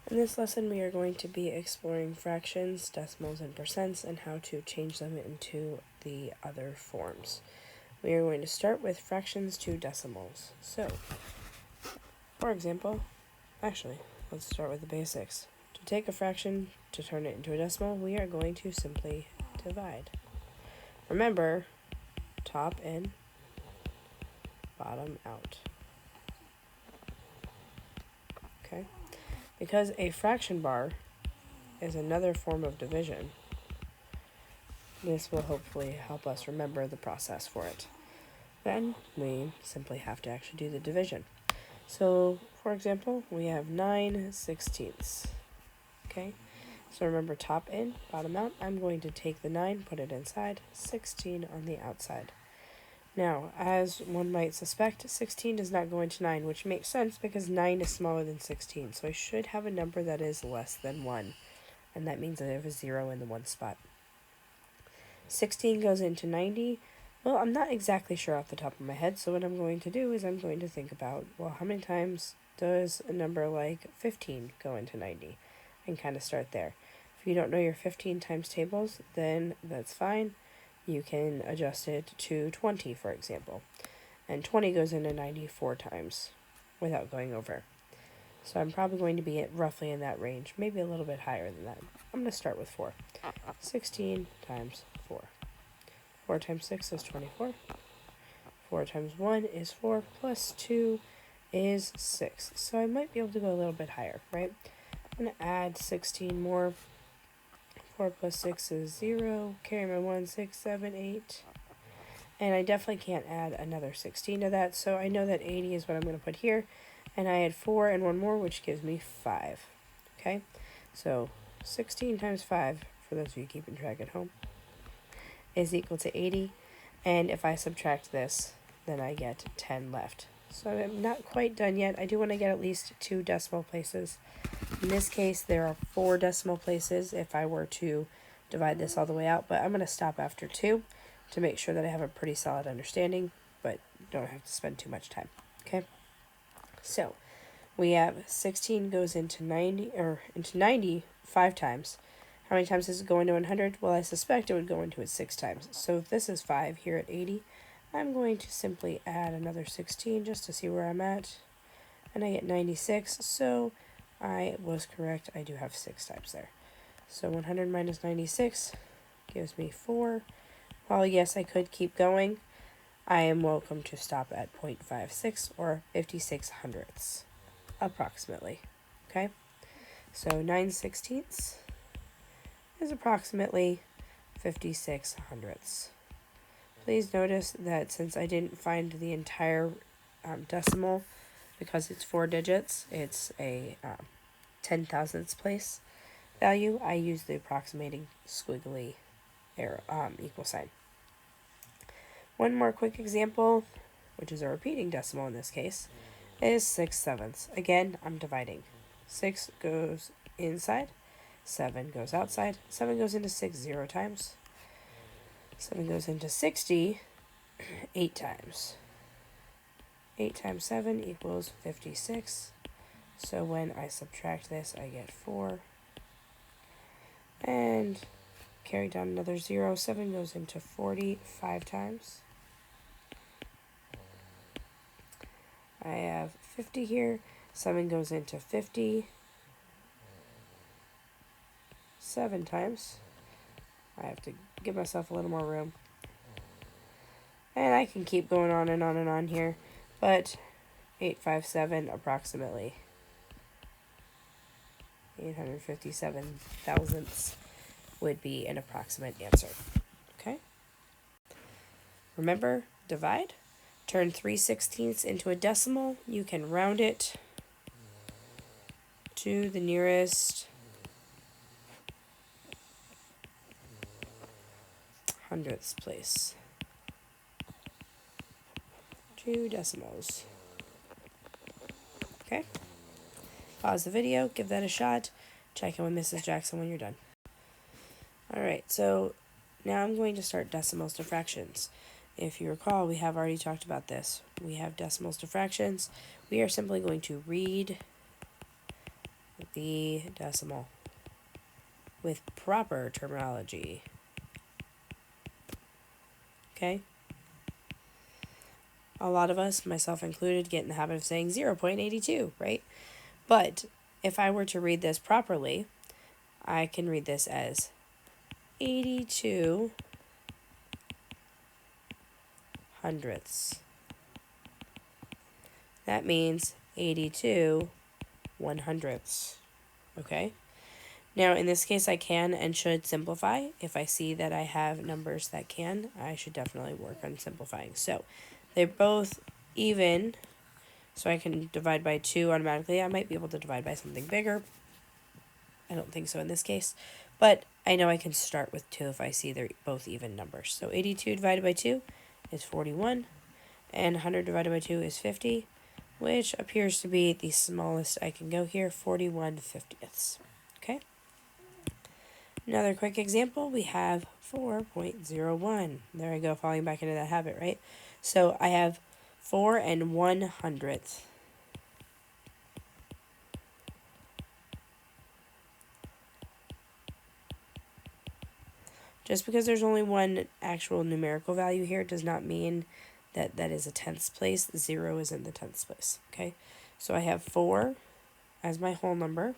In this lesson, we are going to be exploring fractions, decimals, and percents, and how to change them into the other forms. We are going to start with fractions to decimals. So, for example, let's start with the basics. To take a fraction to turn it into a decimal, we are going to simply divide. Remember, top in, bottom out. Okay? Because a fraction bar is another form of division, this will hopefully help us remember the process for it. Then we simply have to actually do the division. So, for example, we have 9/16. Okay? So remember, top in, bottom out. I'm going to take the 9, put it inside, 16 on the outside. Now, as one might suspect, 16 does not go into 9, which makes sense because 9 is smaller than 16. So I should have a number that is less than 1, and that means that I have a 0 in the 1 spot. 16 goes into 90. Well, I'm not exactly sure off the top of my head, so what I'm going to do is I'm going to think about, well, how many times does a number like 15 go into 90? And kind of start there. If you don't know your 15 times tables, then that's fine. You can adjust it to 20, for example. And 20 goes into 94 times without going over. So I'm probably going to be roughly in that range, maybe a little bit higher than that. I'm going to start with 4. 16 times 4. 4 times 6 is 24. 4 times 1 is 4, plus 2 is 6. So I might be able to go a little bit higher, right? I'm going to add 16 more. 4 plus 6 is 0. Carry my 1, 6, 7, 8. And I definitely can't add another 16 to that, so I know that 80 is what I'm going to put here. And I add 4 and 1 more, which gives me 5. Okay? So 16 times 5, for those of you keeping track at home, is equal to 80. And if I subtract this, then I get 10 left. So I'm not quite done yet. I do want to get at least 2 decimal places. In this case, there are 4 decimal places if I were to divide this all the way out, but I'm going to stop after 2 to make sure that I have a pretty solid understanding, but don't have to spend too much time. Okay? So, we have 16 goes into 90 5 times. How many times does it go into 100? Well, I suspect it would go into it 6 times. So if this is 5 here at 80, I'm going to simply add another 16 just to see where I'm at. And I get 96, so I was correct. I do have 6 times there. So 100 minus 96 gives me 4. While yes, I could keep going, I am welcome to stop at 0.56 or 56 hundredths, approximately. Okay? So 9/16 is approximately 56 hundredths. Please notice that since I didn't find the entire decimal, because it's 4 digits, it's a 10 thousandths place value, I use the approximating squiggly arrow, equal sign. One more quick example, which is a repeating decimal in this case, is 6/7. Again, I'm dividing. 6 goes inside, 7 goes outside, 7 goes into 6 0 times, 7 goes into 60 8 times. 8 times 7 equals 56. So when I subtract this, I get 4. And carry down another 0. 7 goes into 40 5 times. I have 50 here. 7 goes into 50 7 times. I have to give myself a little more room. And I can keep going on and on and on here, but 857 approximately 857 thousandths would be an approximate answer. Okay? Remember, divide. Turn 3/16 into a decimal. You can round it to the nearest hundredths place. 2 decimals. Okay? Pause the video, give that a shot, check in with Mrs. Jackson when you're done. Alright, so now I'm going to start decimals to fractions. If you recall, we have already talked about this. We have decimals to fractions. We are simply going to read the decimal with proper terminology. Okay? A lot of us, myself included, get in the habit of saying 0.82, right? But if I were to read this properly, I can read this as 82 hundredths. That means 82 100ths. Okay? Now, in this case, I can and should simplify. If I see that I have numbers that can, I should definitely work on simplifying. So, they're both even, so I can divide by 2 automatically. I might be able to divide by something bigger. I don't think so in this case. But I know I can start with 2 if I see they're both even numbers. So 82 divided by 2 is 41, and 100 divided by 2 is 50, which appears to be the smallest I can go here, 41 50ths. Okay? Another quick example, we have 4.01. There I go, falling back into that habit, right? So I have 4 and 100th. Just because there's only one actual numerical value here does not mean that that is a tenths place. 0 is in the tenths place, okay? So I have 4 as my whole number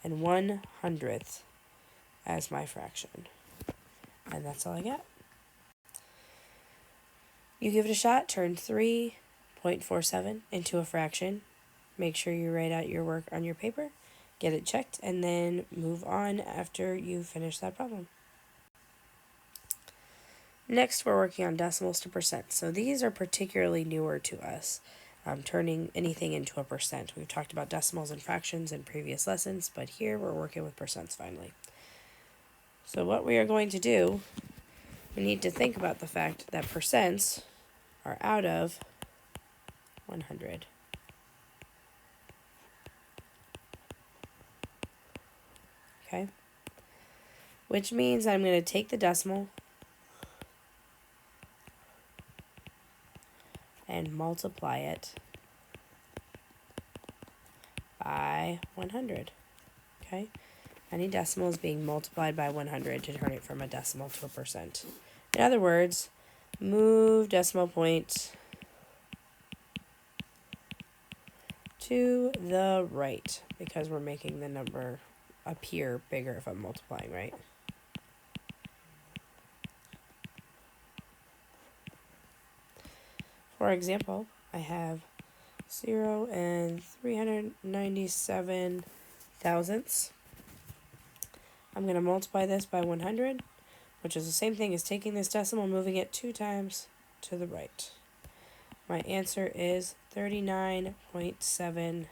and 100th as my fraction. And that's all I got. You give it a shot, turn 3.47 into a fraction. Make sure you write out your work on your paper, get it checked, and then move on after you finish that problem. Next, we're working on decimals to percent. So these are particularly newer to us, turning anything into a percent. We've talked about decimals and fractions in previous lessons, but here we're working with percents finally. So what we are going to do, we need to think about the fact that percents are out of 100. Okay? Which means I'm going to take the decimal and multiply it by 100. Okay? Any decimal is being multiplied by 100 to turn it from a decimal to a percent. In other words, move decimal point to the right because we're making the number appear bigger if I'm multiplying, right? For example, I have 0 and 397 thousandths. I'm going to multiply this by 100, which is the same thing as taking this decimal, moving it 2 times to the right. My answer is 39.7%.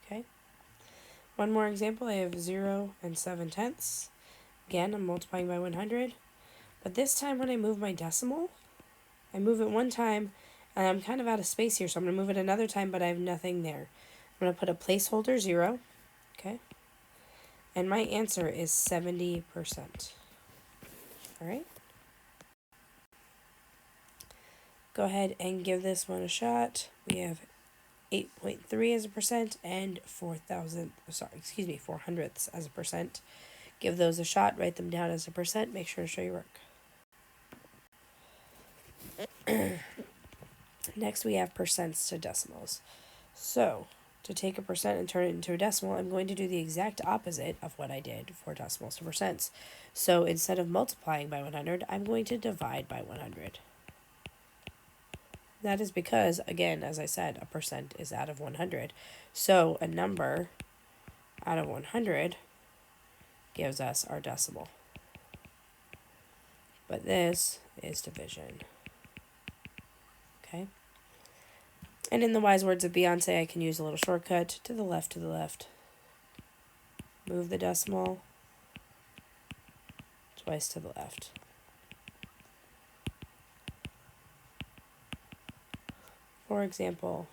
Okay. One more example, I have 0 and 7 tenths. Again, I'm multiplying by 100. But this time when I move my decimal, I move it one time, and I'm kind of out of space here, so I'm going to move it another time, but I have nothing there. I'm going to put a placeholder 0, okay? And my answer is 70%. All right? Go ahead and give this one a shot. We have 8.3 as a percent and 400ths as a percent. Give those a shot, write them down as a percent, make sure to show your work. Next, we have percents to decimals. So, to take a percent and turn it into a decimal, I'm going to do the exact opposite of what I did for decimals to percents. So, instead of multiplying by 100, I'm going to divide by 100. That is because, again, as I said, a percent is out of 100. So, a number out of 100 gives us our decimal. But this is division. Okay? And in the wise words of Beyonce, I can use a little shortcut to the left, Move the decimal twice to the left. For example,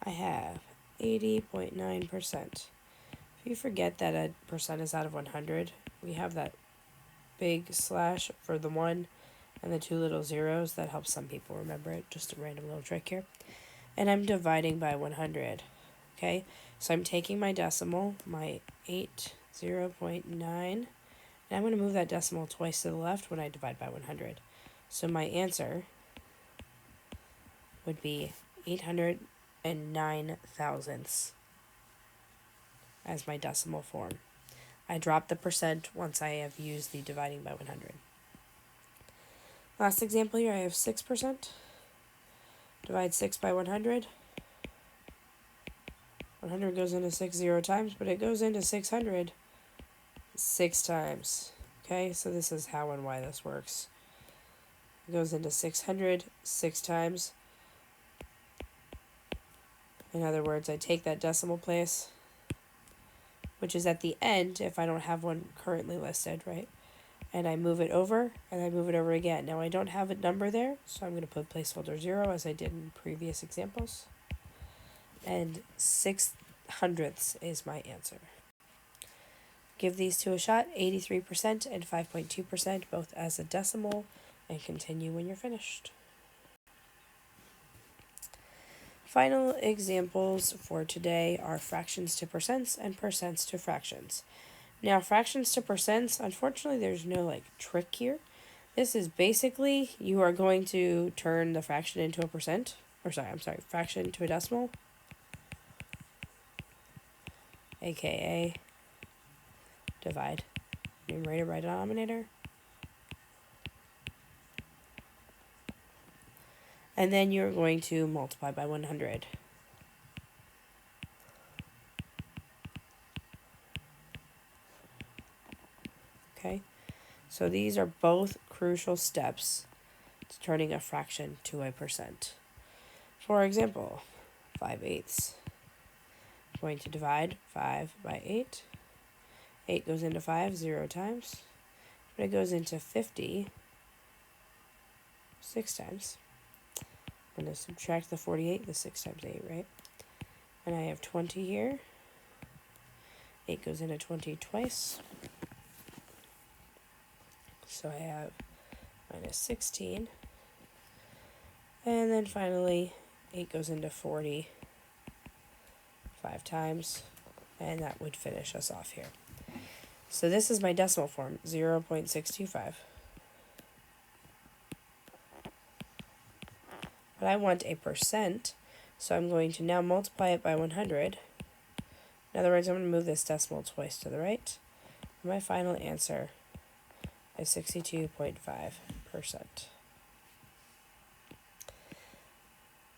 I have 80.9%. If you forget that a percent is out of 100, we have that big slash for the 1 and the 2 little zeros. That helps some people remember it. Just a random little trick here. and I'm dividing by 100. Okay, so I'm taking my decimal, my 0.9, and I'm going to move that decimal twice to the left when I divide by 100. So my answer would be 809 thousandths as my decimal form. I drop the percent once I have used the dividing by 100. Last example here, I have 6%. Divide 6 by 100. 100 goes into 6 0 times, but it goes into 600 6 times. Okay, so this is how and why this works. It goes into 600 6 times. In other words, I take that decimal place, which is at the end if I don't have one currently listed, right? And I move it over, and I move it over again. Now I don't have a number there, so I'm going to put placeholder 0 as I did in previous examples. And 6/100ths is my answer. Give these two a shot, 83% and 5.2%, both as a decimal, and continue when you're finished. Final examples for today are fractions to percents and percents to fractions. Now, fractions to percents, unfortunately, there's no trick here. This is basically you are going to turn the fraction into a percent, fraction to a decimal, aka divide numerator by denominator. And then you're going to multiply by 100. Okay, so these are both crucial steps to turning a fraction to a percent. For example, 5/8. I'm going to divide 5 by 8. 8 goes into 5 0 times, but it goes into 50 6 times. I'm going to subtract the 48, the 6 times 8, right? And I have 20 here. 8 goes into 20 twice. So I have minus 16. And then finally, 8 goes into 40 5 times. And that would finish us off here. So this is my decimal form, 0.625. But I want a percent, so I'm going to now multiply it by 100. In other words, I'm going to move this decimal twice to the right. And my final answer is 62.5%.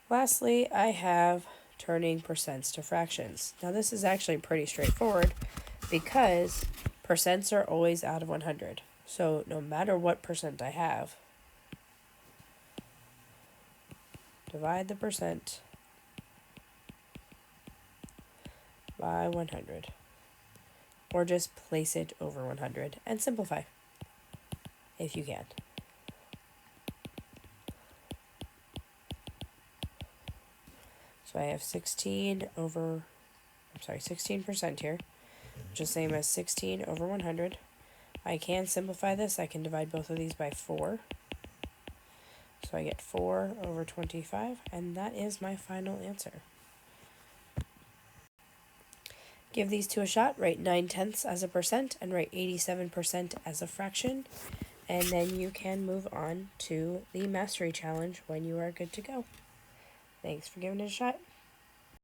Lastly, I have turning percents to fractions. Now this is actually pretty straightforward because percents are always out of 100. So no matter what percent I have, divide the percent by 100. Or just place it over 100 and simplify if you can. So I have 16% here, which is the same as 16 over 100. I can simplify this. I can divide both of these by 4. So I get 4 over 25, and that is my final answer. Give these two a shot. Write 9/10 as a percent and write 87% as a fraction. And then you can move on to the mastery challenge when you are good to go. Thanks for giving it a shot.